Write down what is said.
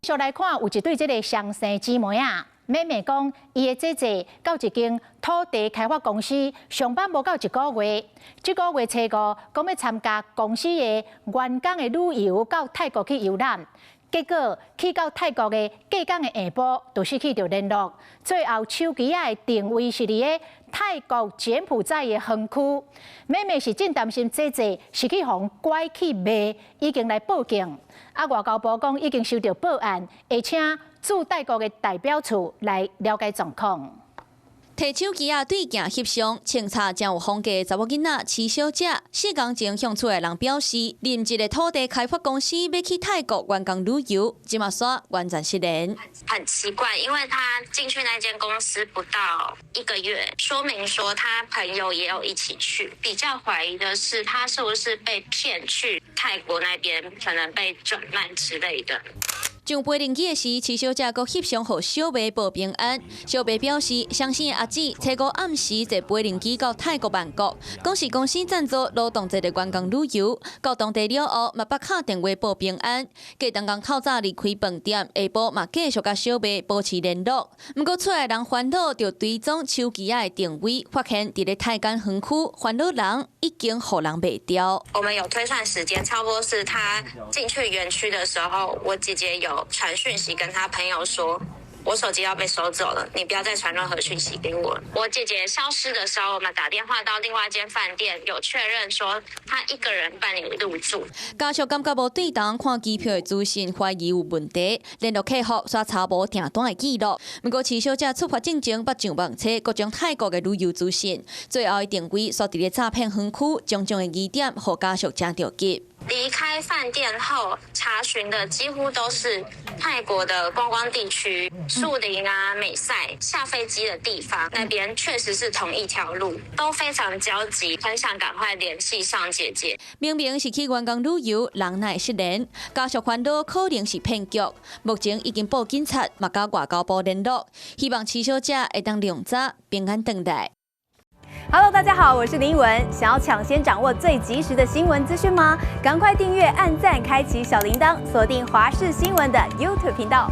续来看，有一对这个双生姊妹啊，妹妹讲，伊的姐姐到一间土地开发公司上班无到1个月，这个月初5讲要参加公司的员工的旅游到泰国去游览。 结果去到泰国的过港的下晡，就失去着联络。最后手机的定位是伫个泰国柬埔寨的园区。妹妹是真担心姐姐是去互拐去卖，已经来报警。外交部讲已经收到报案，会请驻泰国的代表处来了解状况。 摕手机对镜翕相，清查真有风格的查某囡仔池小姐，4天前向厝的人表示，临一个土地开发公司要去泰国员工旅游，即马煞完全失联。很奇怪，因为他进去那间公司不到1个月，说明说他朋友也有一起去。比较怀疑的是，他是不是被骗去泰国那边，可能被转卖之类的。 上飞灵机的时，池小姐阁翕相互小妹报平安。小妹表示，相信阿姊初5暗时坐飞灵机到泰国曼谷，讲是公司赞助劳动节的员工旅游。到当地了后，嘛捌敲电话报平安。隔当天透早离开饭店，下晡嘛继续甲小妹保持联络。不过，出来人烦恼就追踪手机的定位，发现伫咧泰港园区，烦恼人已经互人卖掉。我们有推算时间，差不多是他进去园区的时候，我姐姐有 传讯息跟他朋友说，我手机要被收走了，你不要再传任何讯息给我。我姐姐消失的时候，我们打电话到另外一间饭店，有确认说她一个人办理入住。家属感觉无对当，看机票的资讯怀疑有问题，联络客服刷查无订单的记录。不过池小姐出发进前捌上网车各种泰国的旅游资讯，最后的定位锁伫咧诈骗园区，种种的疑点，互家属真着急。 离开饭店后，查询的几乎都是泰国的观光地区，树林啊、美赛，下飞机的地方，那边确实是同一条路，都非常焦急，很想赶快联系上姐姐。明明是去员工旅游，人乃失联，家属烦恼可能是骗局，目前已经报警察，嘛甲外交部联络，希望池小姐会当量早平安回来。 Hello， 大家好，我是林依文。想要抢先掌握最及时的新闻资讯吗？赶快订阅、按赞、开启小铃铛，锁定华视新闻的 YouTube 频道。